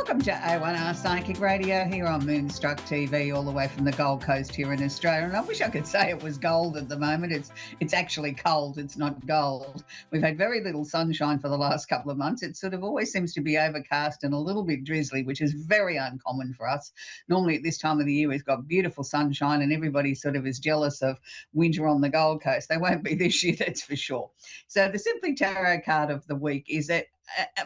Welcome to A1R Psychic Radio here on Moonstruck TV, all the way from the Gold Coast here in Australia. And I wish I could say it was gold at the moment. It's actually cold. It's not gold. We've had very little sunshine for the last couple of months. It sort of always seems to be overcast and a little bit drizzly, which is very uncommon for us. Normally at this time of the year, we've got beautiful sunshine and everybody sort of is jealous of winter on the Gold Coast. They won't be this year, that's for sure. So the Simply Tarot card of the week is a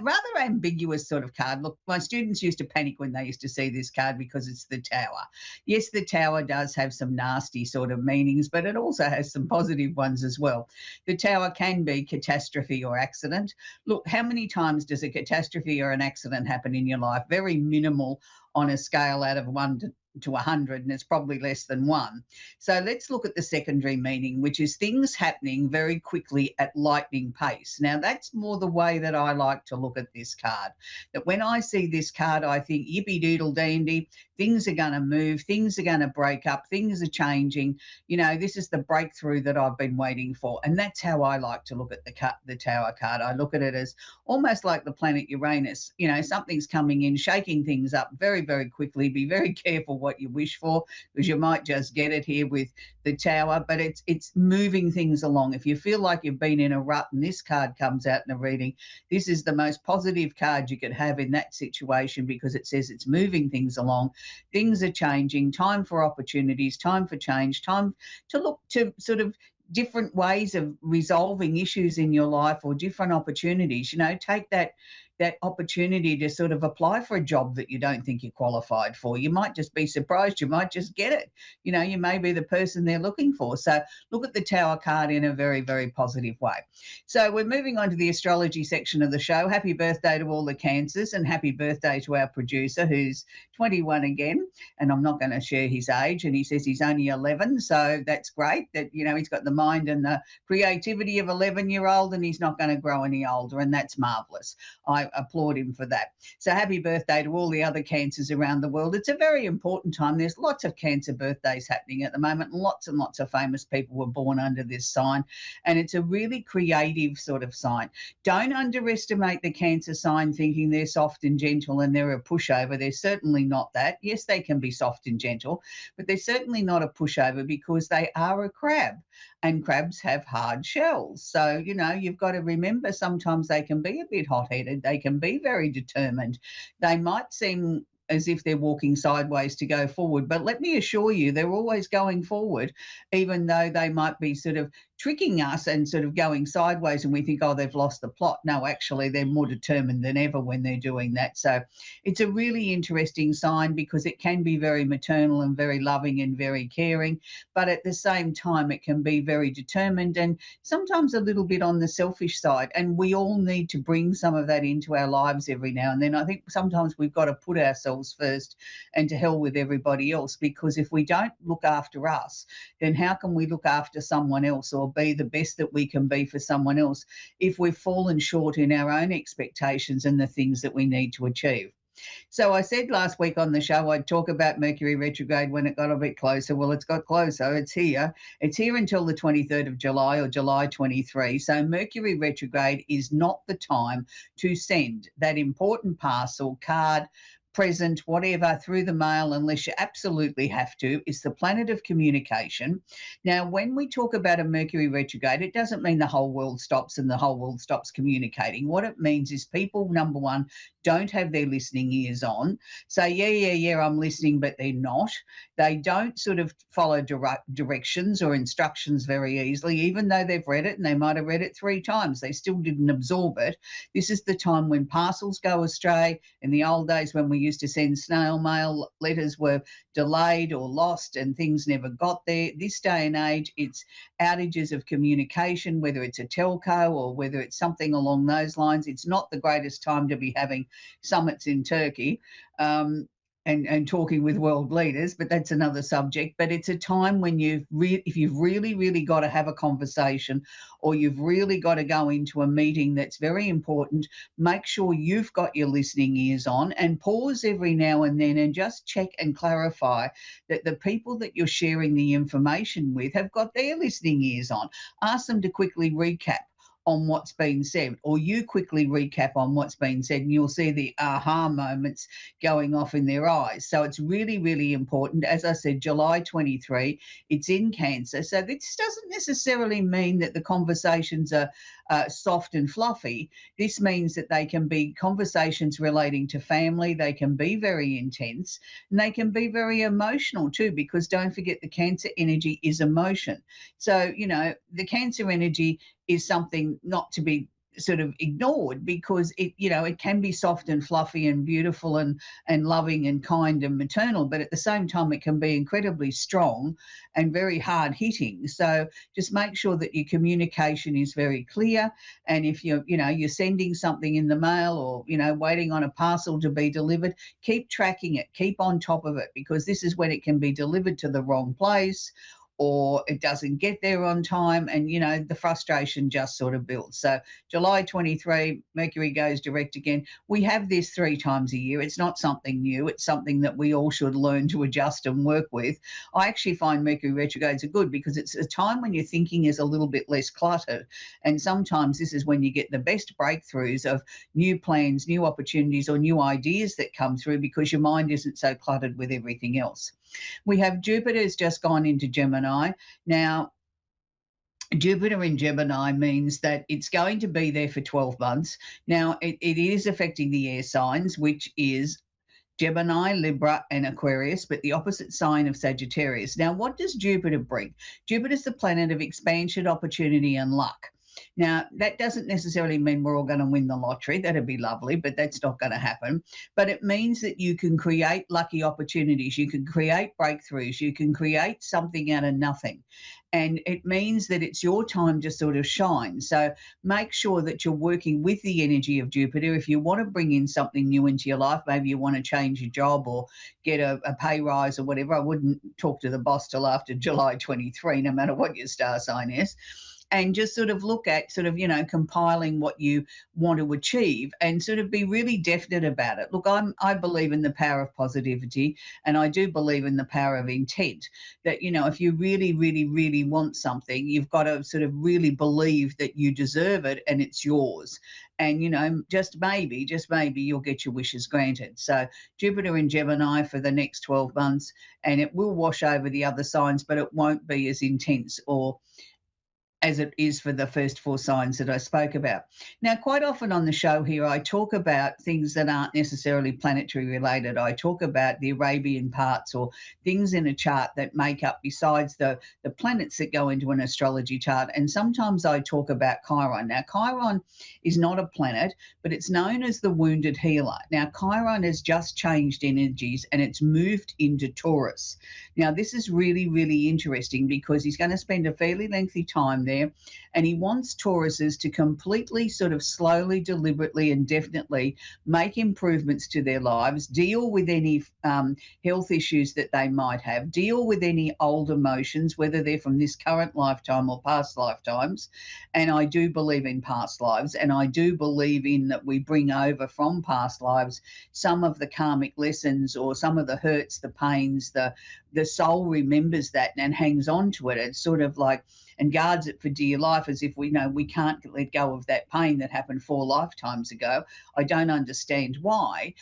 rather ambiguous sort of card. Look, my students used to panic when they used to see this card because it's the Tower. Yes, the Tower does have some nasty sort of meanings, but it also has some positive ones as well. The Tower can be catastrophe or accident. Look, how many times does a catastrophe or an accident happen in your life? Very minimal on a scale out of 1 to 100, and it's probably less than 1. So let's look at the secondary meaning, which is things happening very quickly at lightning pace. Now, that's more the way that I like to look at this card. That when I see this card, I think yippee doodle dandy, things are going to move, things are going to break up, things are changing. You know, this is the breakthrough that I've been waiting for. And that's how I like to look at the Tower card. I look at it as almost like the planet Uranus. You know, something's coming in, shaking things up very, very quickly. Be very careful what you wish for, because you might just get it here with the Tower, but it's moving things along. If you feel like you've been in a rut and this card comes out in a reading, this is the most positive card you could have in that situation, because it says it's moving things along. Things are changing, time for opportunities, time for change, time to look to sort of different ways of resolving issues in your life or different opportunities. You know, take that opportunity to sort of apply for a job that you don't think you're qualified for. You might just be surprised. You might just get it. You know, you may be the person they're looking for. So look at the Tower card in a very, very positive way. So we're moving on to the astrology section of the show. Happy birthday to all the Cancers, and happy birthday to our producer, who's 21 again. And I'm not going to share his age. And he says he's only 11. So that's great that, you know, he's got the mind and the creativity of 11-year-old, and he's not going to grow any older. And that's marvellous. I applaud him for that. So happy birthday to all the other Cancers around the world. It's a very important time. There's lots of Cancer birthdays happening at the moment. Lots and lots of famous people were born under this sign, and it's a really creative sort of sign. Don't underestimate the Cancer sign thinking they're soft and gentle and they're a pushover. They're certainly not that. Yes, they can be soft and gentle, but they're certainly not a pushover, because they are a crab, and crabs have hard shells. So, you know, you've got to remember sometimes they can be a bit hot-headed. They can be very determined. They might seem as if they're walking sideways to go forward, but let me assure you, they're always going forward, even though they might be sort of tricking us and sort of going sideways, and we think, oh, they've lost the plot. No, actually, they're more determined than ever when they're doing that. So it's a really interesting sign, because it can be very maternal and very loving and very caring, but at the same time, it can be very determined and sometimes a little bit on the selfish side. And we all need to bring some of that into our lives every now and then. I think sometimes we've got to put ourselves first and to hell with everybody else, because if we don't look after us, then how can we look after someone else or be the best that we can be for someone else if we've fallen short in our own expectations and the things that we need to achieve? So I said last week on the show I'd talk about Mercury retrograde when it got a bit closer. Well, it's got closer. It's here. It's here until the 23rd of July, or July 23. So Mercury retrograde is not the time to send that important parcel, card, present, whatever, through the mail, unless you absolutely have to. It's the planet of communication. Now, when we talk about a Mercury retrograde, it doesn't mean the whole world stops and the whole world stops communicating. What it means is people, number one, don't have their listening ears on. So, yeah, I'm listening, but they're not. They don't sort of follow directions or instructions very easily, even though they've read it, and they might have read it 3 times. They still didn't absorb it. This is the time when parcels go astray. In the old days, when we used to send snail mail, letters were delayed or lost and things never got there. This day and age, it's outages of communication, whether it's a telco or whether it's something along those lines. It's not the greatest time to be having summits in Turkey. And talking with world leaders, but that's another subject. But it's a time when if you've really, really got to have a conversation, or you've really got to go into a meeting that's very important, make sure you've got your listening ears on, and pause every now and then and just check and clarify that the people that you're sharing the information with have got their listening ears on. Ask them to quickly recap on what's been said, or you quickly recap on what's been said, and you'll see the aha moments going off in their eyes. So it's really, really important. As I said, July 23, it's in Cancer. So this doesn't necessarily mean that the conversations are soft and fluffy. This means that they can be conversations relating to family, they can be very intense, and they can be very emotional too, because don't forget the Cancer energy is emotion. So, the Cancer energy is something not to be sort of ignored, because it can be soft and fluffy and beautiful and loving and kind and maternal, but at the same time it can be incredibly strong and very hard hitting. So just make sure that your communication is very clear, and if you're sending something in the mail, or waiting on a parcel to be delivered, keep tracking it, keep on top of it, because this is when it can be delivered to the wrong place, or it doesn't get there on time, and the frustration just sort of builds. So July 23, Mercury goes direct again. We have this 3 times a year. It's not something new. It's something that we all should learn to adjust and work with. I actually find Mercury retrogrades are good, because it's a time when your thinking is a little bit less cluttered, and sometimes this is when you get the best breakthroughs of new plans, new opportunities, or new ideas that come through, because your mind isn't so cluttered with everything else. We have Jupiter's just gone into Gemini. Now, Jupiter in Gemini means that it's going to be there for 12 months. Now, it is affecting the air signs, which is Gemini, Libra, and Aquarius, but the opposite sign of Sagittarius. Now, what does Jupiter bring? Jupiter's the planet of expansion, opportunity, and luck. Now, that doesn't necessarily mean we're all going to win the lottery. That'd be lovely, but that's not going to happen. But it means that you can create lucky opportunities. You can create breakthroughs. You can create something out of nothing. And it means that it's your time to sort of shine. So make sure that you're working with the energy of Jupiter. If you want to bring in something new into your life, maybe you want to change your job or get a pay rise or whatever, I wouldn't talk to the boss till after July 23, no matter what your star sign is. And just sort of look at compiling what you want to achieve, and sort of be really definite about it. Look, I believe in the power of positivity, and I do believe in the power of intent. That, if you really, really, really want something, you've got to sort of really believe that you deserve it and it's yours. And, just maybe you'll get your wishes granted. So Jupiter in Gemini for the next 12 months, and it will wash over the other signs, but it won't be as intense or as it is for the first 4 signs that I spoke about. Now, quite often on the show here, I talk about things that aren't necessarily planetary related. I talk about the Arabian parts, or things in a chart that make up, besides the planets that go into an astrology chart. And sometimes I talk about Chiron. Now, Chiron is not a planet, but it's known as the wounded healer. Now, Chiron has just changed energies, and it's moved into Taurus. Now, this is really, really interesting, because he's going to spend a fairly lengthy time there, and he wants Tauruses to completely, sort of slowly, deliberately, and definitely make improvements to their lives, deal with any health issues that they might have, deal with any old emotions, whether they're from this current lifetime or past lifetimes. And I do believe in past lives, and I do believe in that we bring over from past lives some of the karmic lessons, or some of the hurts, the pains, the soul remembers that and hangs on to it. It's sort of like, and guards it for dear life, as if we know we can't let go of that pain that happened 4 lifetimes ago. I don't understand why,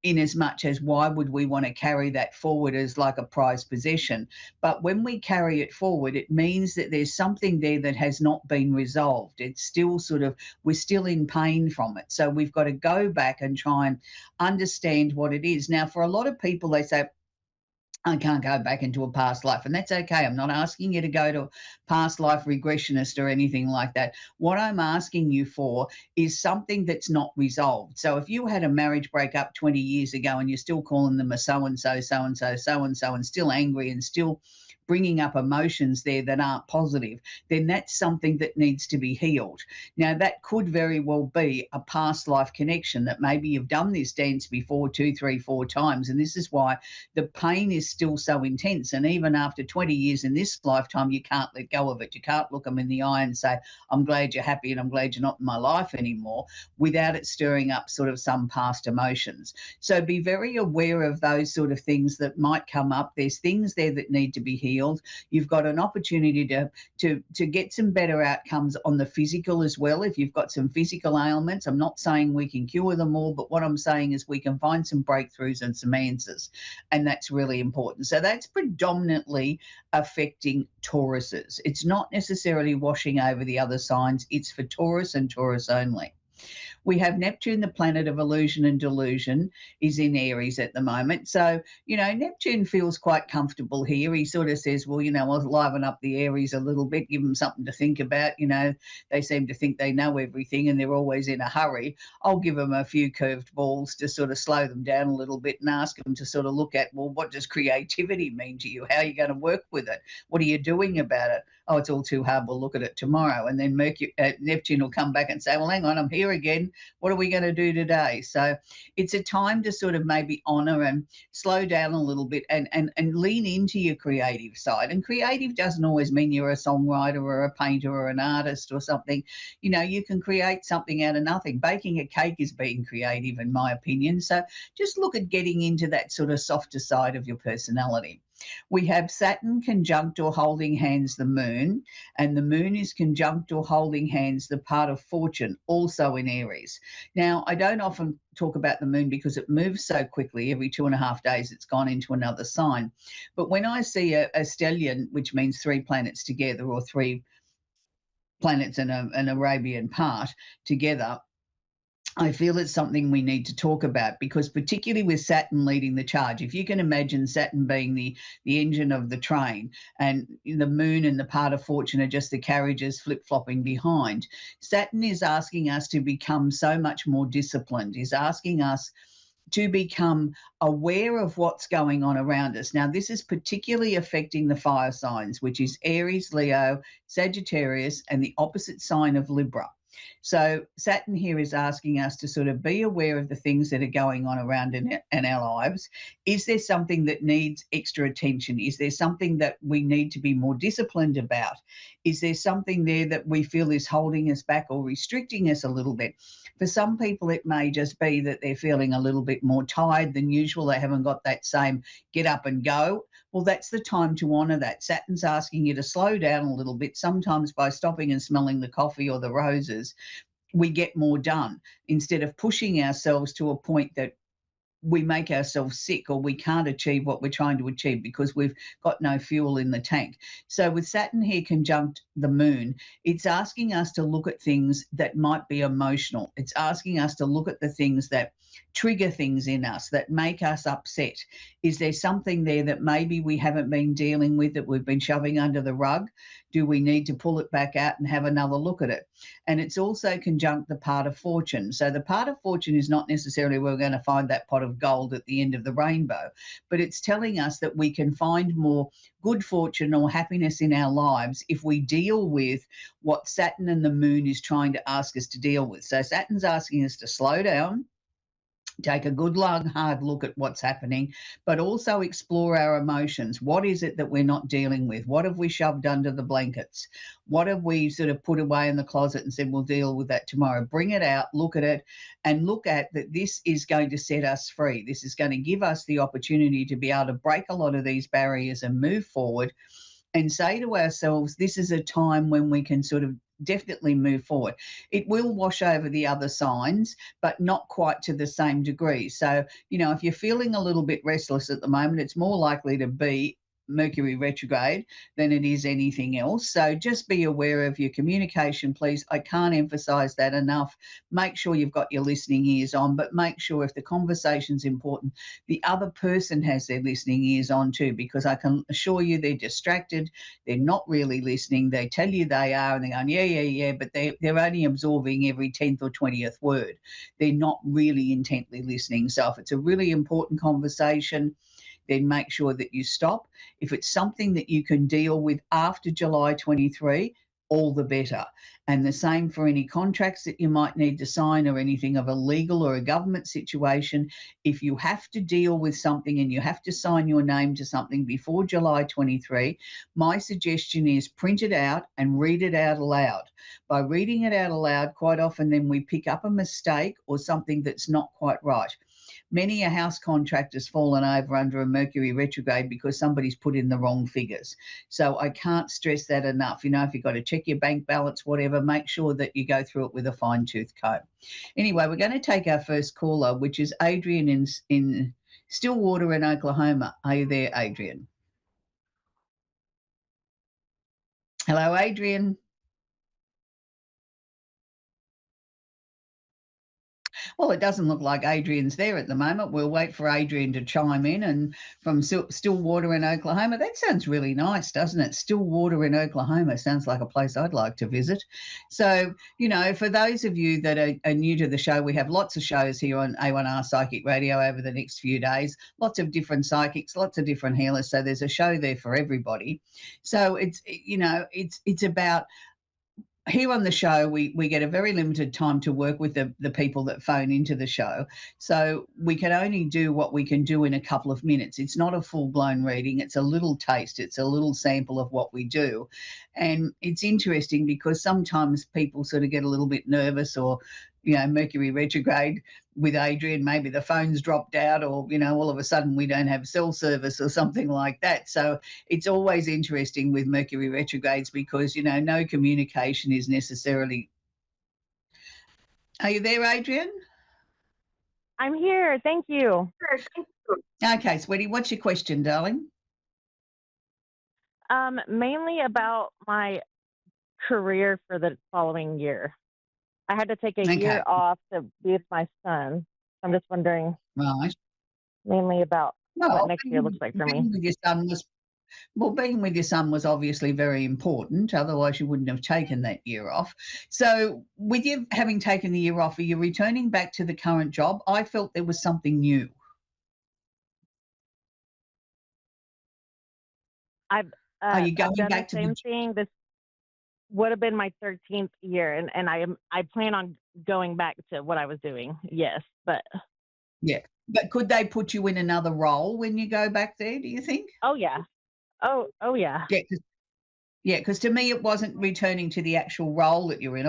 in as much as why would we want to carry that forward as like a prized possession? But when we carry it forward, it means that there's something there that has not been resolved. It's still sort of, we're still in pain from it. So we've got to go back and try and understand what it is. Now, for a lot of people, they say, I can't go back into a past life, and that's okay. I'm not asking you to go to a past life regressionist or anything like that. What I'm asking you for is something that's not resolved. So if you had a marriage breakup 20 years ago, and you're still calling them a so-and-so, so-and-so, so-and-so, and still angry and still bringing up emotions there that aren't positive, then that's something that needs to be healed. Now, that could very well be a past life connection, that maybe you've done this dance before 2, 3, 4 times, and this is why the pain is still so intense. And even after 20 years in this lifetime, you can't let go of it. You can't look them in the eye and say, I'm glad you're happy and I'm glad you're not in my life anymore, without it stirring up sort of some past emotions. So be very aware of those sort of things that might come up. There's things there that need to be healed. healed. You've got an opportunity to get some better outcomes on the physical as well. If you've got some physical ailments, I'm not saying we can cure them all, but what I'm saying is we can find some breakthroughs and some answers, and that's really important. So that's predominantly affecting Tauruses. It's not necessarily washing over the other signs. It's for Taurus and Taurus only. We have Neptune, the planet of illusion and delusion, is in Aries at the moment. So, Neptune feels quite comfortable here. He sort of says, well, I'll liven up the Aries a little bit, give them something to think about. They seem to think they know everything and they're always in a hurry. I'll give them a few curved balls to sort of slow them down a little bit and ask them to sort of look at, well, what does creativity mean to you? How are you going to work with it? What are you doing about it? Oh, it's all too hard. We'll look at it tomorrow. And then Neptune will come back and say, well, hang on, I'm here again. What are we going to do today? So it's a time to sort of maybe honour and slow down a little bit and lean into your creative side. And creative doesn't always mean you're a songwriter or a painter or an artist or something. You can create something out of nothing. Baking a cake is being creative, in my opinion. So just look at getting into that sort of softer side of your personality. We have Saturn conjunct or holding hands the moon, and the moon is conjunct or holding hands the part of fortune, also in Aries. Now, I don't often talk about the moon because it moves so quickly. Every 2.5 days, it's gone into another sign. But when I see a stellium, which means 3 planets together or 3 planets and an Arabian part together, I feel it's something we need to talk about, because particularly with Saturn leading the charge, if you can imagine Saturn being the engine of the train and the moon and the part of fortune are just the carriages flip-flopping behind, Saturn is asking us to become so much more disciplined, is asking us to become aware of what's going on around us. Now, this is particularly affecting the fire signs, which is Aries, Leo, Sagittarius, and the opposite sign of Libra. So Saturn here is asking us to sort of be aware of the things that are going on around in our lives. Is there something that needs extra attention? Is there something that we need to be more disciplined about? Is there something there that we feel is holding us back or restricting us a little bit? For some people, it may just be that they're feeling a little bit more tired than usual. They haven't got that same get up and go. Well, that's the time to honour that. Saturn's asking you to slow down a little bit. Sometimes by stopping and smelling the coffee or the roses, we get more done instead of pushing ourselves to a point that we make ourselves sick or we can't achieve what we're trying to achieve because we've got no fuel in the tank. So with Saturn here conjunct the moon, it's asking us to look at things that might be emotional. It's asking us to look at the things that trigger things in us, that make us upset. Is there something there that maybe we haven't been dealing with, that we've been shoving under the rug? Do we need to pull it back out and have another look at it? And it's also conjunct the part of fortune. So the part of fortune is not necessarily we're going to find that pot of gold at the end of the rainbow, but it's telling us that we can find more good fortune or happiness in our lives if we deal with what Saturn and the moon is trying to ask us to deal with. So Saturn's asking us to slow down, take a good, long, hard look at what's happening, but also explore our emotions. What is it that we're not dealing with? What have we shoved under the blankets? What have we sort of put away in the closet and said, we'll deal with that tomorrow? Bring it out, look at it, and look at that this is going to set us free. This is going to give us the opportunity to be able to break a lot of these barriers and move forward and say to ourselves, this is a time when we can sort of definitely move forward. It will wash over the other signs, but not quite to the same degree. So, if you're feeling a little bit restless at the moment, it's more likely to be Mercury retrograde than it is anything else. So just be aware of your communication, please. I can't emphasize that enough. Make sure you've got your listening ears on, but make sure if the conversation's important, the other person has their listening ears on too, because I can assure you they're distracted. They're not really listening. They tell you they are and they're going, yeah, but they're only absorbing every 10th or 20th word. They're not really intently listening. So if it's a really important conversation, then make sure that you stop. If it's something that you can deal with after July 23, all the better. And the same for any contracts that you might need to sign or anything of a legal or a government situation. If you have to deal with something and you have to sign your name to something before July 23, my suggestion is print it out and read it out aloud. By reading it out aloud, quite often then we pick up a mistake or something that's not quite right. Many a house contractor's fallen over under a Mercury retrograde because somebody's put in the wrong figures. So I can't stress that enough. If you've got to check your bank balance, whatever, make sure that you go through it with a fine tooth comb. Anyway, we're going to take our first caller, which is Adrian in Stillwater in Oklahoma. Are you there, Adrian? Hello, Adrian. Well, it doesn't look like Adrian's there at the moment. We'll wait for Adrian to chime in. And from Stillwater in Oklahoma, that sounds really nice, doesn't it? Stillwater in Oklahoma sounds like a place I'd like to visit. So, for those of you that are new to the show, we have lots of shows here on A1R Psychic Radio over the next few days. Lots of different psychics, lots of different healers. So there's a show there for everybody. So it's about here on the show, we get a very limited time to work with the people that phone into the show. So we can only do what we can do in a couple of minutes. It's not a full-blown reading. It's a little taste. It's a little sample of what we do. And it's interesting because sometimes people sort of get a little bit nervous or, Mercury retrograde with Adrian, maybe the phone's dropped out or, all of a sudden we don't have cell service or something like that. So it's always interesting with Mercury retrogrades because, no communication is necessarily. Are you there, Adrian? I'm here. Thank you. Okay, sweetie, what's your question, darling? Mainly about my career for the following year. I had to take a year off to be with my son. I'm just wondering mainly about what next year looks like for me. Being with your son was obviously very important. Otherwise, you wouldn't have taken that year off. So with you having taken the year off, are you returning back to the current job? I felt there was something new. Are you going back to the same thing? This would have been my 13th year, and I plan on going back to what I was doing. Yes, but yeah. But could they put you in another role when you go back there, do you think? Oh yeah. Oh yeah. Yeah, because to me it wasn't returning to the actual role that you're in.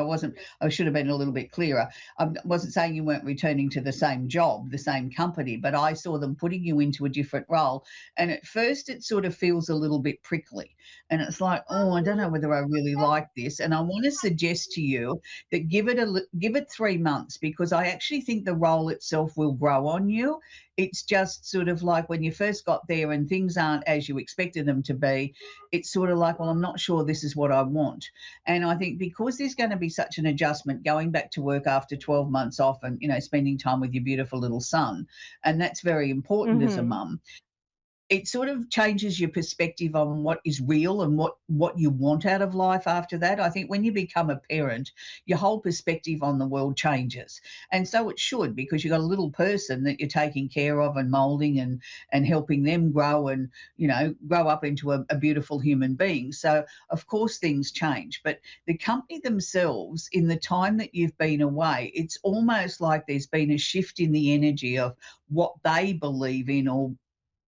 I should have been a little bit clearer. I wasn't saying you weren't returning to the same job, the same company, but I saw them putting you into a different role. And at first it sort of feels a little bit prickly. And it's like, oh, I don't know whether I really like this. And I want to suggest to you that give it 3 months, because I actually think the role itself will grow on you. It's just sort of like when you first got there and things aren't as you expected them to be, it's sort of like, well, I'm not sure this is what I want. And I think because there's going to be such an adjustment going back to work after 12 months off and, spending time with your beautiful little son, and that's very important as a mum, it sort of changes your perspective on what is real and what you want out of life after that. I think when you become a parent, your whole perspective on the world changes. And so it should, because you've got a little person that you're taking care of and molding and helping them grow and, grow up into a beautiful human being. So, of course, things change. But the company themselves, in the time that you've been away, it's almost like there's been a shift in the energy of what they believe in or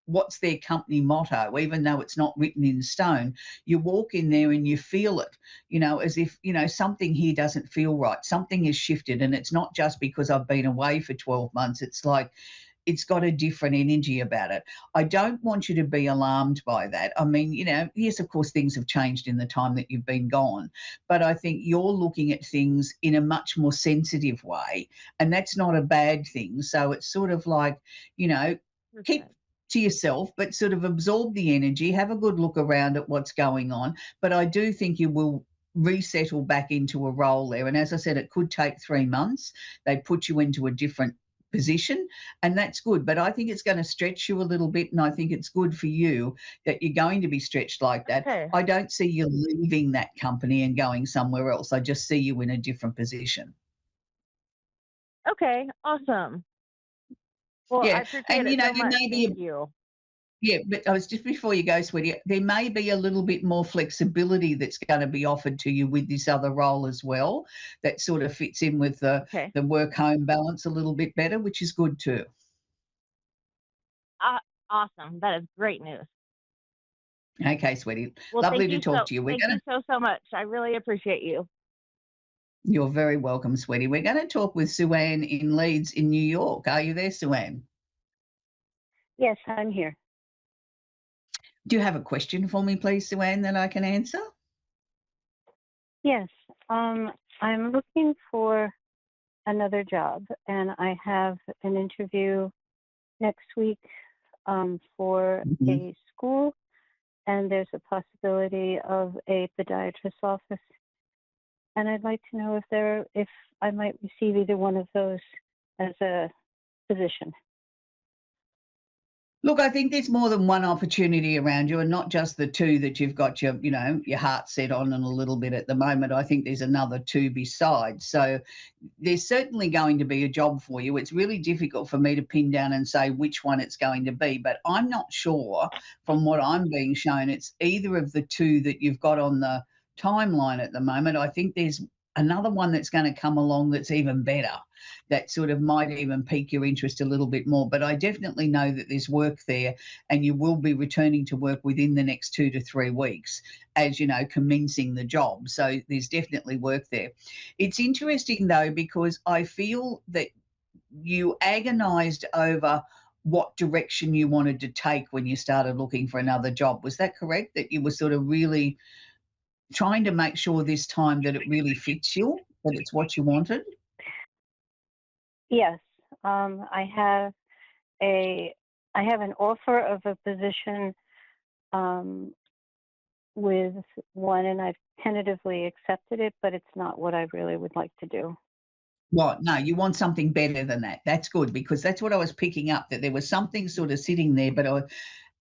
what's their company motto, even though it's not written in stone. You walk in there and you feel it, as if, something here doesn't feel right. Something has shifted. And it's not just because I've been away for 12 months. It's like, it's got a different energy about it. I don't want you to be alarmed by that. I mean, yes, of course, things have changed in the time that you've been gone, but I think you're looking at things in a much more sensitive way, and that's not a bad thing. So it's sort of like, keep to yourself, but sort of absorb the energy, have a good look around at what's going on. But I do think you will resettle back into a role there. And as I said, it could take 3 months. They put you into a different position, and that's good. But I think it's going to stretch you a little bit, and I think it's good for you that you're going to be stretched like that. Okay. I don't see you leaving that company and going somewhere else. I just see you in a different position. Okay, awesome. Well, yeah, I appreciate it so much. Thank you. Yeah, but I was just before you go, sweetie, there may be a little bit more flexibility that's going to be offered to you with this other role as well, that sort of fits in with the work-home balance a little bit better, which is good too. Awesome. That is great news. Okay, sweetie. Well, lovely to talk to you. Thank you so much. I really appreciate you. You're very welcome, sweetie. We're going to talk with Sue Ann in Leeds in New York. Are you there, Sue Ann? Yes, I'm here. Do you have a question for me, please, Sue Ann, that I can answer? Yes, I'm looking for another job, and I have an interview next week for Mhm. a school, and there's a possibility of a podiatrist's office. And I'd like to know if I might receive either one of those as a position. Look, I think there's more than one opportunity around you, and not just the two that you've got your heart set on and a little bit at the moment. I think there's another two besides. So there's certainly going to be a job for you. It's really difficult for me to pin down and say which one it's going to be, but I'm not sure from what I'm being shown it's either of the two that you've got on the timeline at the moment. I think there's another one that's going to come along that's even better, that sort of might even pique your interest a little bit more. But I definitely know that there's work there, and you will be returning to work within the next 2 to 3 weeks, as you know, commencing the job. So there's definitely work there. It's interesting though, because I feel that you agonized over what direction you wanted to take when you started looking for another job. Was that correct? That you were sort of really trying to make sure this time that it really fits you, that it's what you wanted? Yes, I have a I have an offer of a position um, with one, and I've tentatively accepted it, but it's not what I really would like to do. What? No, you want something better than that. That's good, because that's what I was picking up, that there was something sort of sitting there, but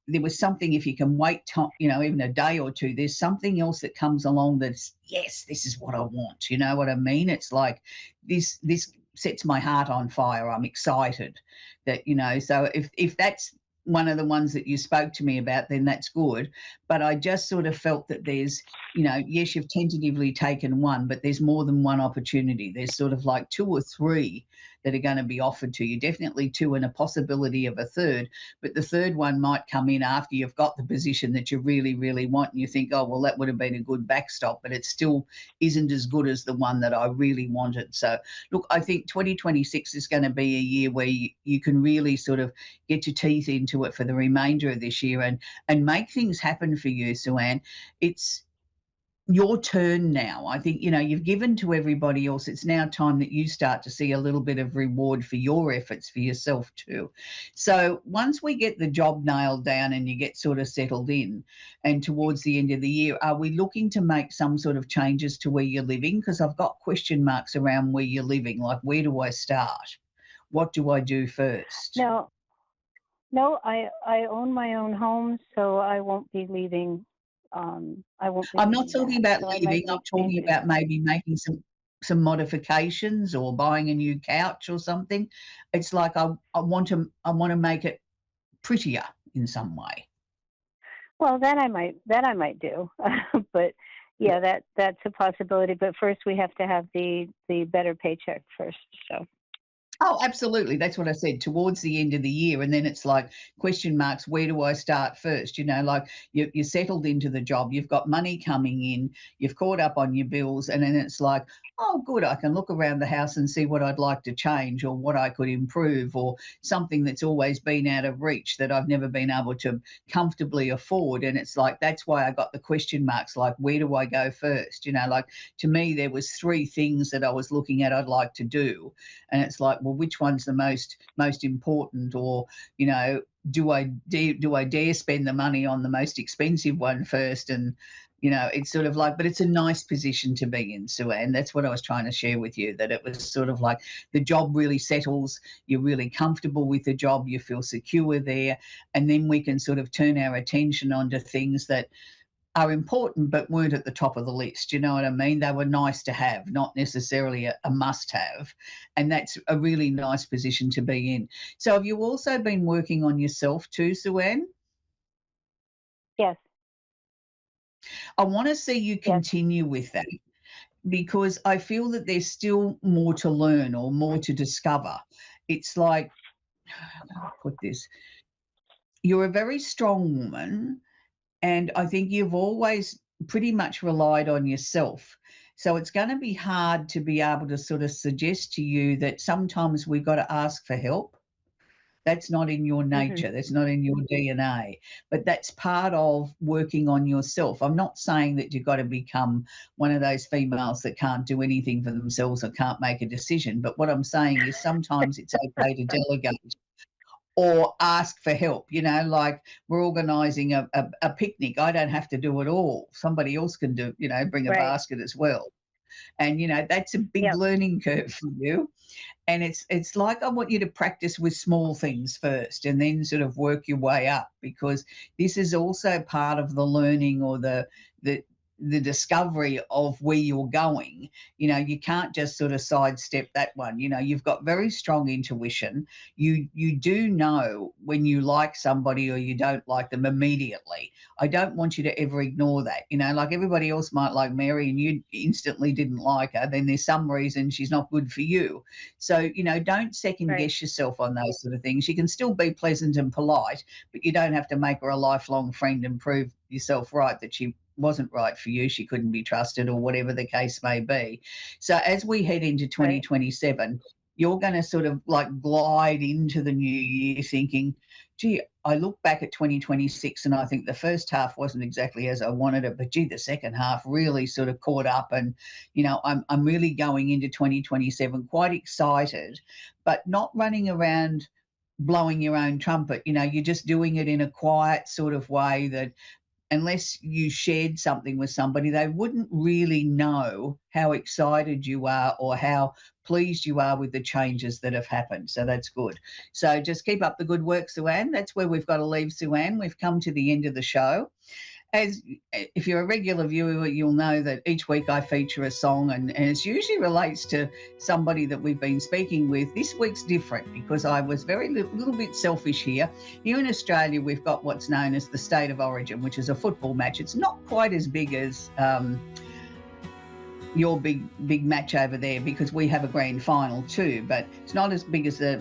there was something, if you can wait even a day or two, there's something else that comes along that's, yes, this is what I want. You know what I mean? It's like this sets my heart on fire. I'm excited that, so if that's one of the ones that you spoke to me about, then that's good. But I just sort of felt that there's, yes, you've tentatively taken one, but there's more than one opportunity. There's sort of like two or three that are going to be offered to you, definitely two, and a possibility of a third. But the third one might come in after you've got the position that you really, really want, and you think, oh, well, that would have been a good backstop, but it still isn't as good as the one that I really wanted. So, look, I think 2026 is going to be a year where you can really sort of get your teeth into it for the remainder of this year, and make things happen for you, Sue Ann. It's your turn now. I think, you've given to everybody else. It's now time that you start to see a little bit of reward for your efforts for yourself too. So once we get the job nailed down and you get sort of settled in, and towards the end of the year, are we looking to make some sort of changes to where you're living? Because I've got question marks around where you're living. Like, where do I start? What do I do first? No, no, I own my own home, so I won't be leaving. I won't be I'm not leaving talking that, about so I leaving, might I'm make talking changes. about maybe making some modifications or buying a new couch or something. It's like I want to make it prettier in some way. Well, that I might do, but yeah, that's a possibility. But first, we have to have the better paycheck first. So Oh, absolutely. That's what I said, towards the end of the year. And then it's like question marks, where do I start first? Like you're settled into the job, you've got money coming in, you've caught up on your bills. And then it's like, oh, good, I can look around the house and see what I'd like to change or what I could improve, or something that's always been out of reach that I've never been able to comfortably afford. And it's like, that's why I got the question marks, like, where do I go first? Like, to me, there was three things that I was looking at I'd like to do, and it's like, well, which one's the most important? Or, do I dare spend the money on the most expensive one first? And it's sort of like, but it's a nice position to be in, Sue Ann. That's what I was trying to share with you, that it was sort of like the job really settles, you're really comfortable with the job, you feel secure there, and then we can sort of turn our attention onto things that are important but weren't at the top of the list. You know what I mean? They were nice to have, not necessarily a must have. And that's a really nice position to be in. So have you also been working on yourself too, Sue Ann? yes, I want to see you yes. continue with that, because I feel that there's still more to learn or more to discover. It's like, how can I put this? You're a very strong woman, and I think you've always pretty much relied on yourself. So it's going to be hard to be able to sort of suggest to you that sometimes we've got to ask for help. That's not in your nature. That's not in your DNA. But that's part of working on yourself. I'm not saying that you've got to become one of those females that can't do anything for themselves or can't make a decision. But what I'm saying is sometimes it's okay to delegate or ask for help. Like we're organising a picnic. I don't have to do it all. Somebody else can do, bring a Right. basket as well. And, that's a big Yep. learning curve for you. And it's like I want you to practice with small things first and then sort of work your way up, because this is also part of the learning or the the discovery of where you're going. You can't just sort of sidestep that one. You've got very strong intuition. You do know when you like somebody or you don't like them immediately. I don't want you to ever ignore that. Like everybody else might like Mary and you instantly didn't like her, then there's some reason she's not good for you. So, don't second Right. guess yourself on those sort of things. You can still be pleasant and polite, but you don't have to make her a lifelong friend and prove yourself right that she wasn't right for you, she couldn't be trusted, or whatever the case may be. So as we head into Right. 2027, you're going to sort of like glide into the new year thinking, gee, I look back at 2026 and I think the first half wasn't exactly as I wanted it, but gee, the second half really sort of caught up. And, I'm really going into 2027 quite excited, but not running around blowing your own trumpet. You're just doing it in a quiet sort of way that unless you shared something with somebody, they wouldn't really know how excited you are or how pleased you are with the changes that have happened. So that's good. So just keep up the good work, Sue-Ann. That's where we've got to leave Sue-Ann. We've come to the end of the show. If you're a regular viewer, you'll know that each week I feature a song, and it usually relates to somebody that we've been speaking with. This week's different because I was little bit selfish here. Here in Australia, we've got what's known as the State of Origin, which is a football match. It's not quite as big as your big match over there, because we have a grand final too, but it's not as big as the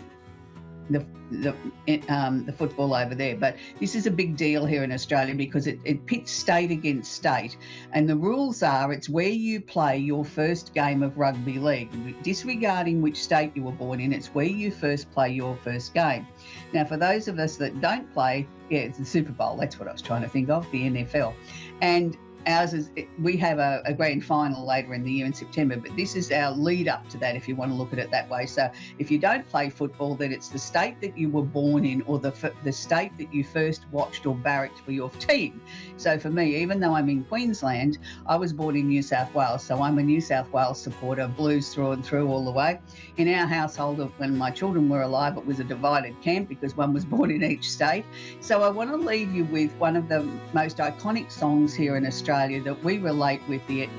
football over there. But this is a big deal here in Australia because it pits state against state, and the rules are it's where you play your first game of rugby league. Disregarding which state you were born in, it's where you first play your first game. Now, for those of us that don't play, it's the Super Bowl. That's what I was trying to think of, the NFL. And ours is, we have a grand final later in the year in September, but this is our lead up to that, if you want to look at it that way. So if you don't play football, then it's the state that you were born in or the state that you first watched or barracked for your team. So for me, even though I'm in Queensland, I was born in New South Wales, so I'm a New South Wales supporter, Blues through and through all the way. In our household, when my children were alive, it was a divided camp because one was born in each state. So I want to leave you with one of the most iconic songs here in Australia that we relate with the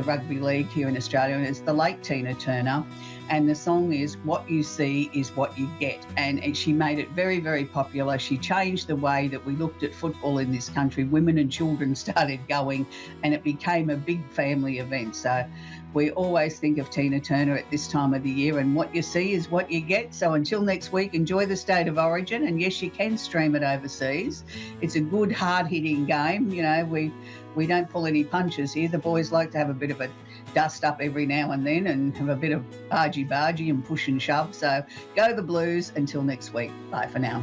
rugby league here in Australia, and it's the late Tina Turner, and the song is "What You See Is What You Get," and she made it very, very popular. She changed the way that we looked at football in this country. Women and children started going, and it became a big family event. So we always think of Tina Turner at this time of the year, and what you see is what you get. So until next week, enjoy the State of Origin, and yes, you can stream it overseas. It's a good, hard-hitting game. We don't pull any punches here. The boys like to have a bit of a dust up every now and then and have a bit of bargy and push and shove. So go the Blues until next week. Bye for now.